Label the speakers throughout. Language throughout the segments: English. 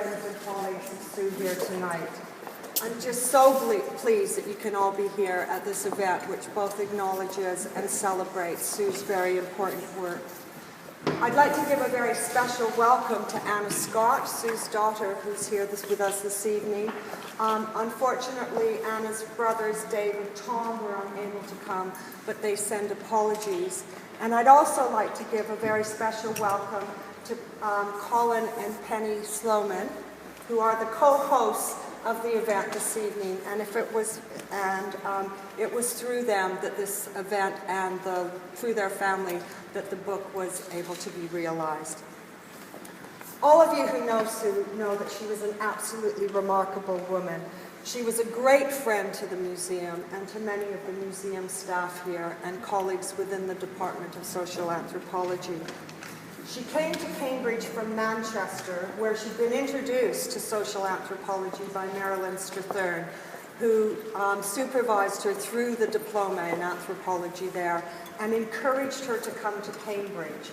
Speaker 1: friends and colleagues of Sue here tonight. I'm just so pleased that you can all be here at this event, which both acknowledges and celebrates Sue's very important work. I'd like to give a very special welcome to Anna Scott, Sue's daughter, who's here with us this evening. Unfortunately, Anna's brothers, Dave and Tom, were unable to come, but they send apologies. And I'd also like to give a very special welcome to Colin and Penny Sloman, who are the co-hosts of the event this evening. And it was through them that this event and through their family that the book was able to be realized. All of you who know Sue know that she was an absolutely remarkable woman. She was a great friend to the museum and to many of the museum staff here and colleagues within the Department of Social Anthropology. She came to Cambridge from Manchester, where she'd been introduced to social anthropology by Marilyn Strathern, who supervised her through the diploma in anthropology there and encouraged her to come to Cambridge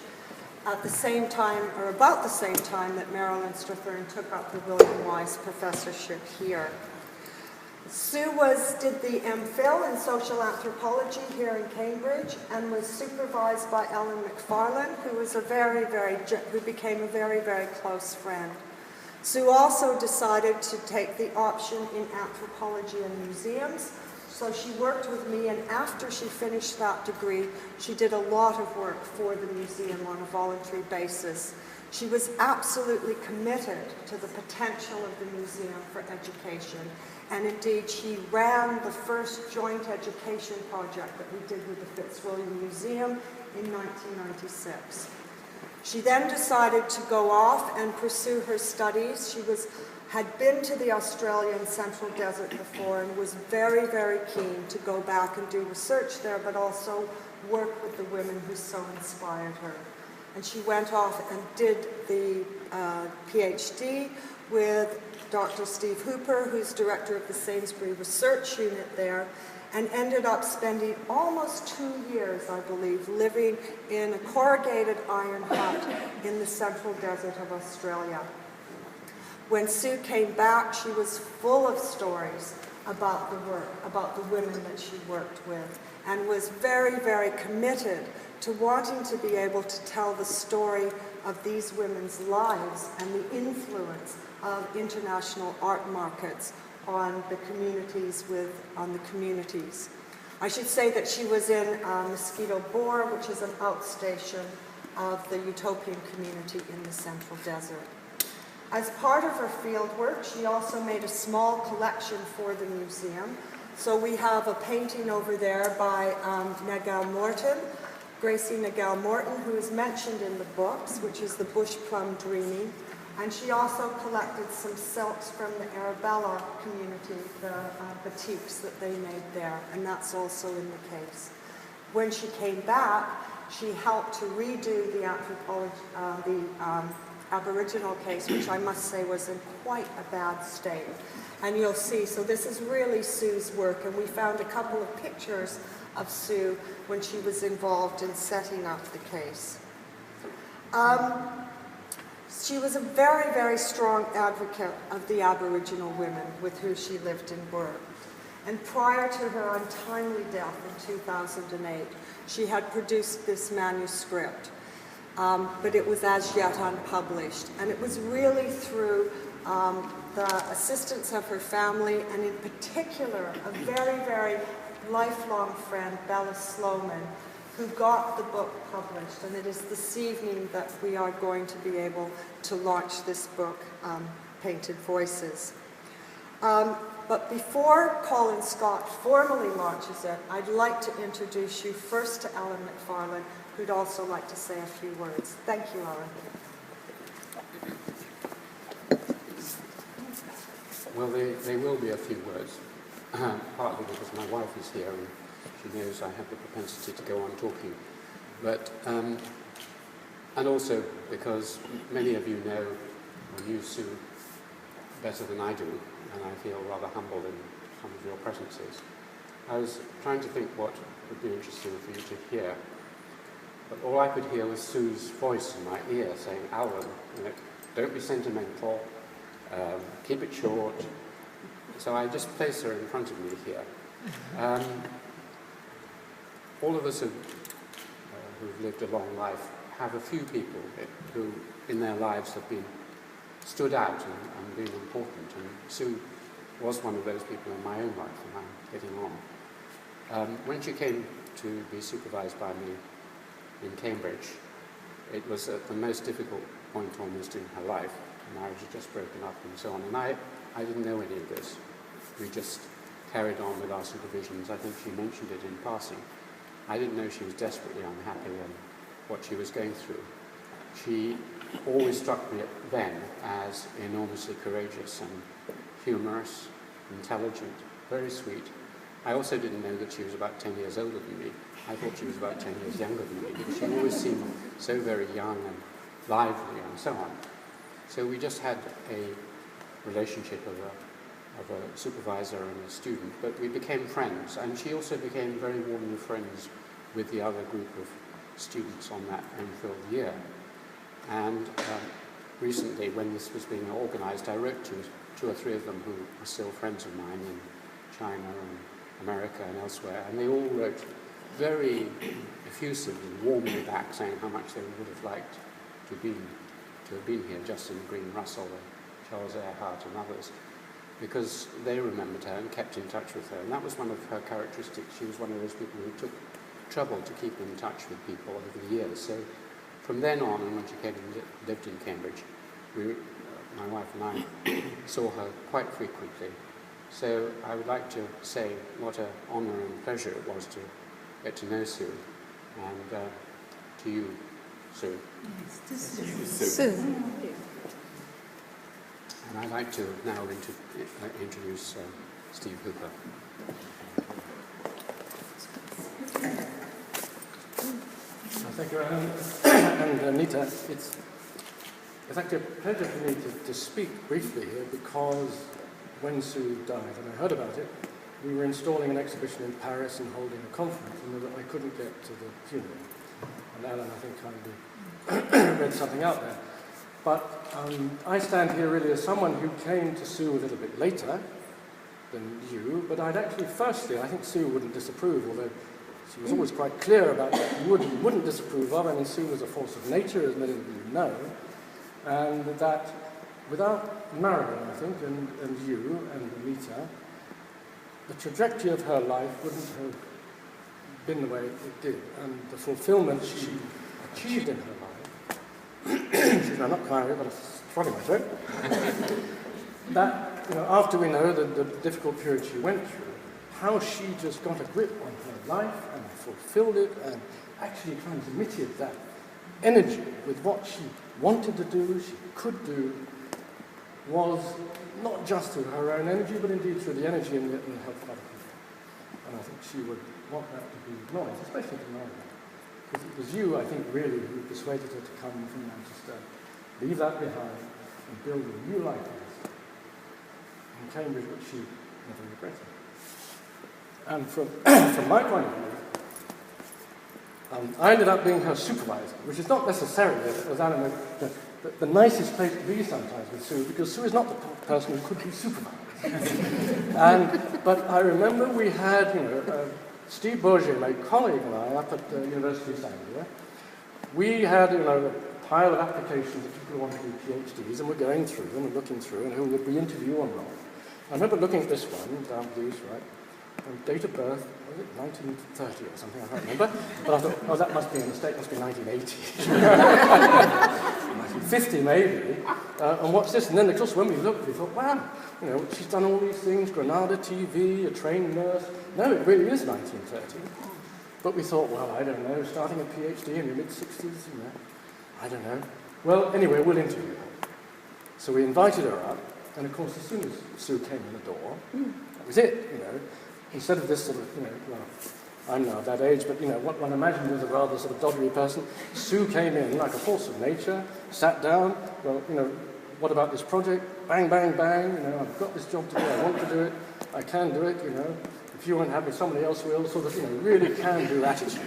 Speaker 1: at the same time, or about the same time, that Marilyn Strathern took up the William Wise professorship here. Sue did the MPhil in social anthropology here in Cambridge and was supervised by Ellen McFarlane, who became a very, very close friend. Sue also decided to take the option in anthropology and museums, so she worked with me, and after she finished that degree, she did a lot of work for the museum on a voluntary basis. She was absolutely committed to the potential of the museum for education, and indeed she ran the first joint education project that we did with the Fitzwilliam Museum in 1996. She then decided to go off and pursue her studies. She had been to the Australian Central Desert before and was very, very keen to go back and do research there, but also work with the women who so inspired her. And she went off and did the PhD with Dr. Steve Hooper, who's director of the Sainsbury Research Unit there, and ended up spending almost 2 years, I believe, living in a corrugated iron hut in the Central Desert of Australia. When Sue came back, she was full of stories about the work, about the women that she worked with, and was very, very committed to wanting to be able to tell the story of these women's lives and the influence of international art markets on the communities. I should say that she was in Mosquito Bore, which is an outstation of the Utopian community in the Central Desert. As part of her field work, she also made a small collection for the museum. So we have a painting over there by Nagel Morton, Gracie Nagel Morton, who is mentioned in the books, which is the Bush Plum Dreaming. And she also collected some silks from the Arabella community, the batiks that they made there, and that's also in the case. When she came back, she helped to redo the Aboriginal case, which I must say was in quite a bad state. And you'll see, so this is really Sue's work, and we found a couple of pictures of Sue when she was involved in setting up the case. She was a very, very strong advocate of the Aboriginal women with whom she lived and worked. And prior to her untimely death in 2008, she had produced this manuscript, but it was as yet unpublished. And it was really through the assistance of her family, and in particular, a very, very lifelong friend, Bella Sloman, who got the book published. And it is this evening that we are going to be able to launch this book, Painted Voices. But before Colin Scott formally launches it, I'd like to introduce you first to Ellen McFarlane, who'd also like to say a few words. Thank you, Ellen.
Speaker 2: Well, there will be a few words, partly because my wife is here and she knows I have the propensity to go on talking, but and also because many of you know or knew Sue better than I do, and I feel rather humbled in some of your presences. I was trying to think what would be interesting for you to hear, but all I could hear was Sue's voice in my ear saying, "Alan, don't be sentimental, keep it short. So I just place her in front of me here. All of us who've lived a long life have a few people who in their lives have been stood out and been important, and Sue was one of those people in my own life, and I'm getting on. When she came to be supervised by me in Cambridge, it was at the most difficult point almost in her life. The marriage had just broken up and so on, and I didn't know any of this. We just carried on with our supervisions. I think she mentioned it in passing. I didn't know she was desperately unhappy and what she was going through. She always struck me then as enormously courageous and humorous, intelligent, very sweet. I also didn't know that she was about 10 years older than me. I thought she was about 10 years younger than me, because she always seemed so very young and lively and so on. So we just had a relationship of a supervisor and a student, but we became friends, and she also became very warmly friends with the other group of students on that MPhil year. And recently, when this was being organised, I wrote to two or three of them who are still friends of mine in China and America and elsewhere, and they all wrote very effusively, warmly back, saying how much they would have liked to have been here, Justin Green Russell and Charles Earhart and others, because they remembered her and kept in touch with her. And that was one of her characteristics. She was one of those people who took trouble to keep in touch with people over the years. So from then on, and when she came and lived in Cambridge, my wife and I saw her quite frequently. So I would like to say what an honour and pleasure it was to get to know Sue, and to you, Sue.
Speaker 3: Sue.
Speaker 2: And I'd like to now introduce Steve Hooper.
Speaker 4: Thank you, Alan. And Anita, it's actually a pleasure for me to speak briefly here, because when Sue died, and I heard about it, we were installing an exhibition in Paris and holding a conference, and I couldn't get to the funeral. And Alan, I think, kindly read something out there. But I stand here really as someone who came to Sue a little bit later than you, but firstly, I think Sue wouldn't disapprove, although she was always quite clear about what you wouldn't disapprove of. I mean, Sue was a force of nature, as many of you know, and that without Marilyn, I think, and you and Anita, the trajectory of her life wouldn't have been the way it did, and the fulfillment she achieved in her life. I'm not crying, but I'm throwing my throat. That, after we know the difficult period she went through, how she just got a grip on her life and fulfilled it and actually transmitted that energy with what she wanted to do, she could do, was not just through her own energy, but indeed through the energy and the help of other people. And I think she would want that to be acknowledged, especially tomorrow. Because it was you, I think, really, who persuaded her to come from Manchester, leave that behind, and build a new life in Cambridge, which she never regretted. And from my point of view, I ended up being her supervisor, which is not necessarily, as Alan said, the nicest place to be sometimes with Sue, because Sue is not the person who could be supervised. But I remember we had, Steve Bourget, my colleague, and I, up at the University of Anglia, we had, a pile of applications of people who wanted to do PhDs, and we're going through them and looking through, and who would we interview on roll. I remember looking at this one, down these, right, and date of birth, was it 1930 or something, I can't remember, but I thought, oh, that must be a mistake, must be 1980. 1950 maybe, and what's this? And then, of course, when we looked, we thought, wow, she's done all these things, Granada TV, a trained nurse. No, it really is 1930. But we thought, well, I don't know, starting a PhD in your mid-60s, I don't know. Well, anyway, we'll interview her. So we invited her up, and of course, as soon as Sue came in the door, that was it, Instead of this sort of, well, I'm now that age, but, what one imagined was a rather sort of doddery person, Sue came in like a force of nature, sat down, well, what about this project? Bang, bang, bang, I've got this job to do, I want to do it, I can do it, if you won't have me, somebody else will, sort of, really can-do attitude.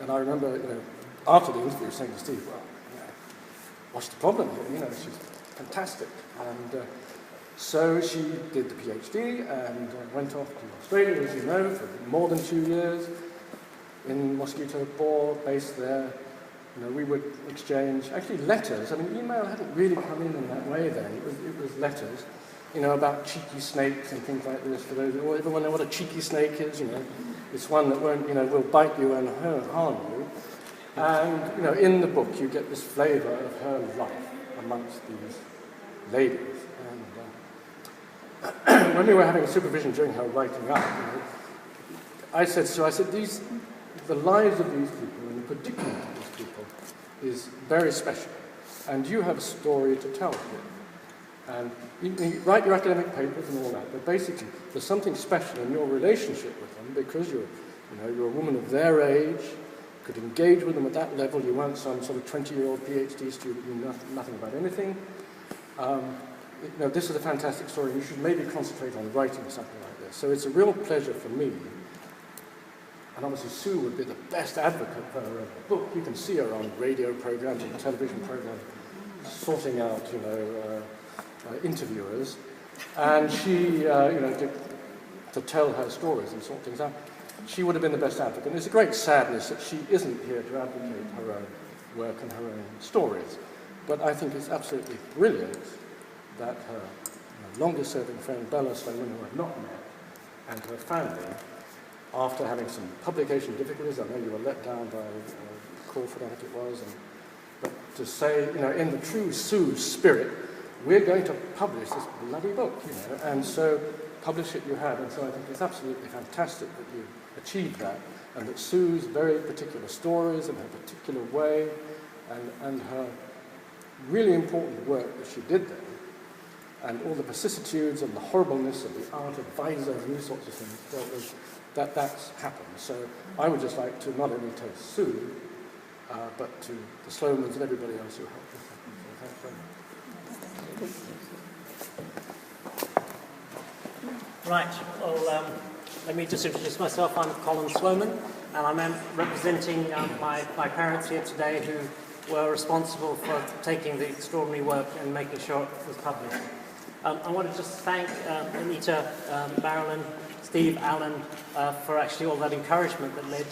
Speaker 4: And I remember, after the interview saying to Steve, well, what's the problem here? You know, she's fantastic. And so she did the PhD and went off to Australia, as you know, for more than 2 years in Mosquito Bore, based there. You know, we would exchange, actually letters. I mean, email hadn't really come in that way then. It was letters, you know, about cheeky snakes and things like this. For those who everyone know what a cheeky snake is, you know. It's one that won't, you know, will bite you and harm you. And, you know, in the book you get this flavour of her life amongst these ladies. And when we were having supervision during her writing up, you know, I said, the lives of these people, and the predicament of these people, is very special. And you have a story to tell here. And you write your academic papers and all that, but basically there's something special in your relationship with them because you're a woman of their age, could engage with them at that level. You weren't some sort of 20-year-old PhD student who knew nothing about anything. You know, this is a fantastic story. You should maybe concentrate on writing something like this. So it's a real pleasure for me. And obviously Sue would be the best advocate for her book. You can see her on radio programs and television programs, sorting out, you know, interviewers. And she, you know, to tell her stories and sort things out. She would have been the best advocate. And it's a great sadness that she isn't here to advocate her own work and her own stories. But I think it's absolutely brilliant that her longest-serving friend Bella Sloman, who I've not met, and her family, after having some publication difficulties, I know you were let down by Crawford, I think it was, but to say, you know, in the true Sue spirit, we're going to publish this bloody book, you know, and so publish it you have, and so I think it's absolutely fantastic that you achieved that, and that Sue's very particular stories and her particular way, and her really important work that she did there, and all the vicissitudes and the horribleness of the art advisor and these sorts of things, that's happened. So I would just like to not only tell Sue, but to the Slomans and everybody else who helped us. So thanks very much.
Speaker 5: Right, well, let me just introduce myself. I'm Colin Sloman, and I'm representing my parents here today who were responsible for taking the extraordinary work and making sure it was published. I want to just thank Anita, Marilyn, Steve, Alan, for actually all that encouragement that led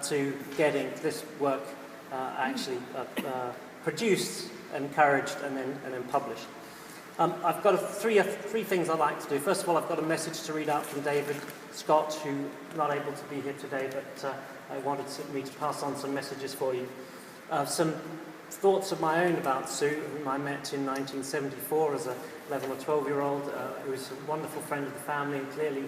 Speaker 5: to getting this work actually produced, encouraged, and then published. I've got three things I'd like to do. First of all, I've got a message to read out from David Scott, who's not able to be here today, but I wanted me to pass on some messages for you. Some thoughts of my own about Sue, whom I met in 1974 as a 11 or 12-year-old, who was a wonderful friend of the family. And clearly,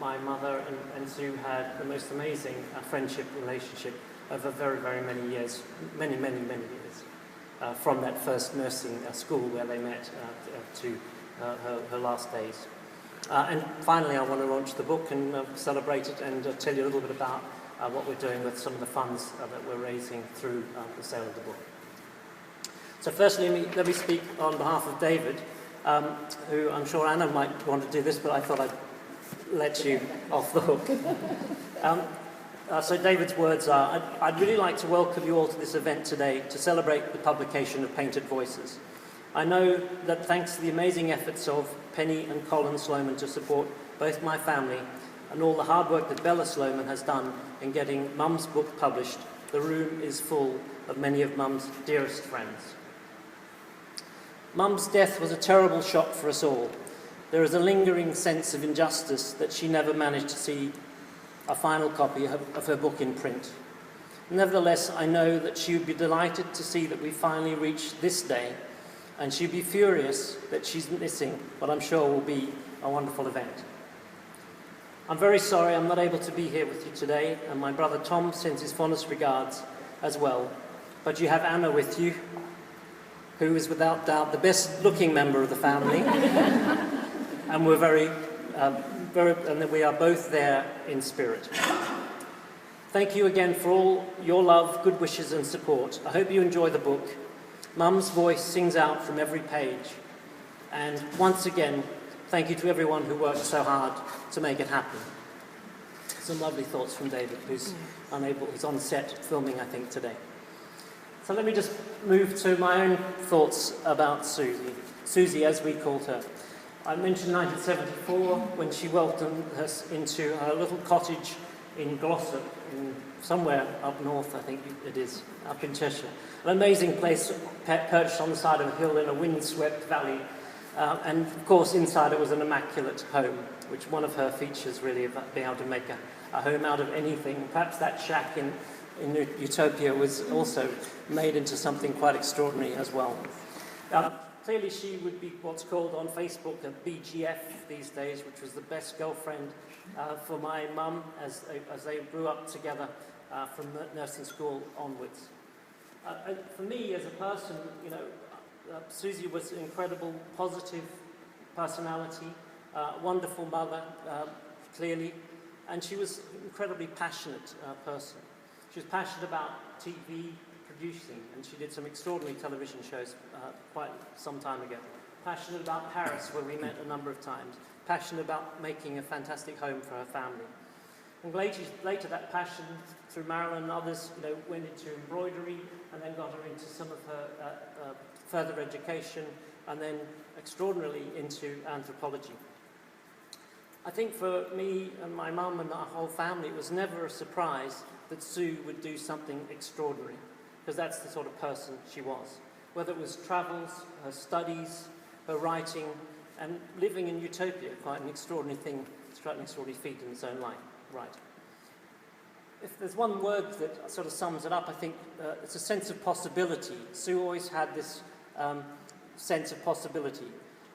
Speaker 5: my mother and Sue had the most amazing friendship relationship over very, very many years, many years, from that first nursing school where they met to her last days. And finally, I want to launch the book and celebrate it and tell you a little bit about what we're doing with some of the funds that we're raising through the sale of the book. So firstly, let me speak on behalf of David, who I'm sure Anna might want to do this, but I thought I'd let you off the hook. So David's words are, I'd really like to welcome you all to this event today to celebrate the publication of Painted Voices. I know that thanks to the amazing efforts of Penny and Colin Sloman to support both my family and all the hard work that Bella Sloman has done in getting Mum's book published, the room is full of many of Mum's dearest friends. Mum's death was a terrible shock for us all. There is a lingering sense of injustice that she never managed to see a final copy of her book in print. Nevertheless, I know that she would be delighted to see that we finally reached this day, and she'd be furious that she's missing what I'm sure will be a wonderful event. I'm very sorry I'm not able to be here with you today, and my brother Tom sends his fondest regards as well. But you have Anna with you, who is without doubt the best-looking member of the family, and we're and we are both there in spirit. Thank you again for all your love, good wishes, and support. I hope you enjoy the book. Mum's voice sings out from every page, and once again, thank you to everyone who worked so hard to make it happen. Some lovely thoughts from David, who's on set filming, I think, today. So let me just move to my own thoughts about Susie as we called her. I mentioned 1974 when she welcomed us into her little cottage in Glossop, somewhere up north, I think it is, up in Cheshire. An amazing place perched on the side of a hill in a windswept valley. And of course, inside it was an immaculate home, which one of her features really of being able to make a home out of anything. Perhaps that shack in Utopia was also made into something quite extraordinary as well. Clearly, she would be what's called on Facebook a BGF these days, which was the best girlfriend for my mum as they grew up together from nursing school onwards. And for me as a person, Susie was an incredible, positive personality, wonderful mother, clearly, and she was an incredibly passionate person. She was passionate about TV producing, and she did some extraordinary television shows quite some time ago. Passionate about Paris, where we met a number of times. Passionate about making a fantastic home for her family. And later that passion, through Marilyn and others, went into embroidery, and then got her into some of her further education, and then extraordinarily into anthropology. I think for me and my mum and our whole family, it was never a surprise that Sue would do something extraordinary, because that's the sort of person she was. Whether it was travels, her studies, her writing, and living in Utopia, quite an extraordinary thing, an extraordinary feat in its own right. If there's one word that sort of sums it up, I think it's a sense of possibility. Sue always had this sense of possibility.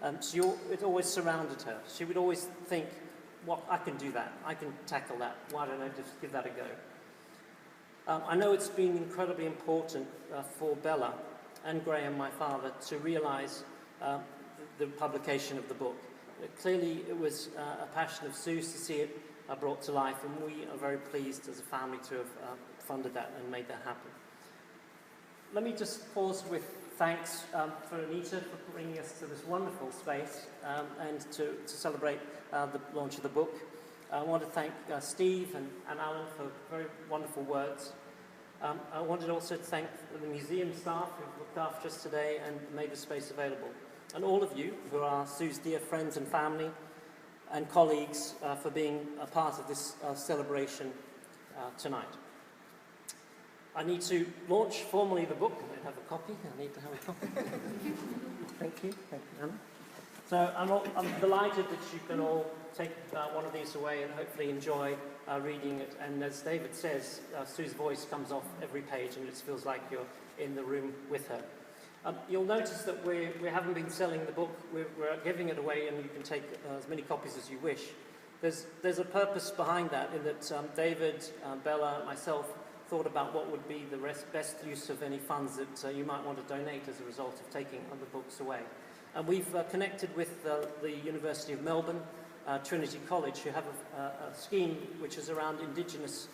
Speaker 5: It always surrounded her. She would always think, I can do that. I can tackle that. Why don't I just give that a go? I know it's been incredibly important for Bella and Graham, my father, to realise the publication of the book. Clearly, it was a passion of Sue's to see it brought to life, and we are very pleased as a family to have funded that and made that happen. Let me just pause with thanks for Anita for bringing us to this wonderful space and to celebrate the launch of the book. I want to thank Steve and Alan for very wonderful words. I wanted also to thank the museum staff who've looked after us today and made the space available. And all of you who are Sue's dear friends and family and colleagues for being a part of this celebration tonight. I need to launch formally the book. I don't have a copy. I need to have a copy. Thank you, Anna. So I'm delighted that you can all take one of these away and hopefully enjoy reading it. And as David says, Sue's voice comes off every page, and it feels like you're in the room with her. You'll notice that we haven't been selling the book. We're giving it away, and you can take as many copies as you wish. There's a purpose behind that, in that David, Bella, myself thought about what would be the best use of any funds that you might want to donate as a result of taking other books away. And we've connected with the University of Melbourne, Trinity College, who have a scheme which is around Indigenous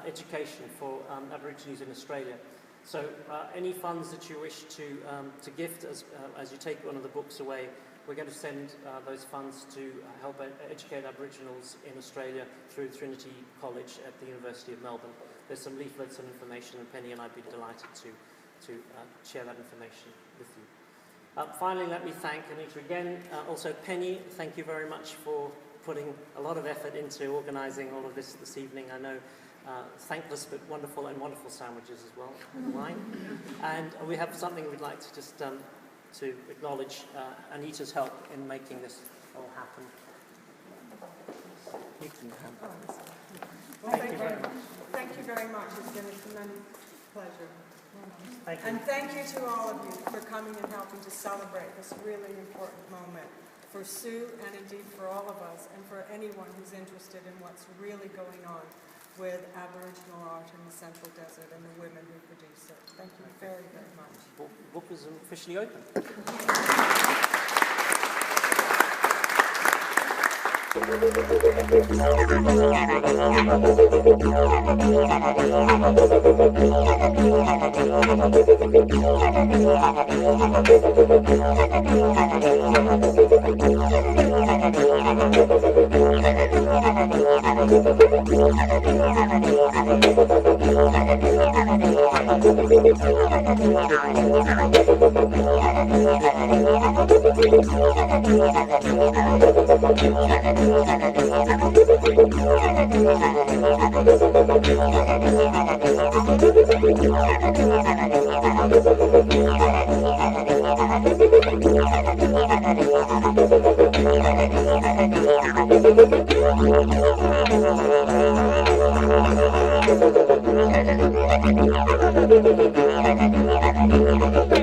Speaker 5: education for Aborigines in Australia. So any funds that you wish to gift as you take one of the books away, we're going to send those funds to help educate Aboriginals in Australia through Trinity College at the University of Melbourne. There's some leaflets and information, and Penny and I'd be delighted to share that information with you. Finally, let me thank Anita again. Also, Penny, thank you very much for putting a lot of effort into organising all of this evening. I know thankless but wonderful, and wonderful sandwiches as well, and wine. And we have something we'd like to just to acknowledge Anita's help in making this all happen. You can have this.
Speaker 1: Thank you very much. Thank you very much. It's been a tremendous pleasure.
Speaker 5: Thank you.
Speaker 1: And thank you to all of you for coming and helping to celebrate this really important moment for Sue and indeed for all of us, and for anyone who's interested in what's really going on with Aboriginal art in the Central Desert and the women who produce it. Thank you very, very much.
Speaker 5: The book is officially open.
Speaker 6: Thank you.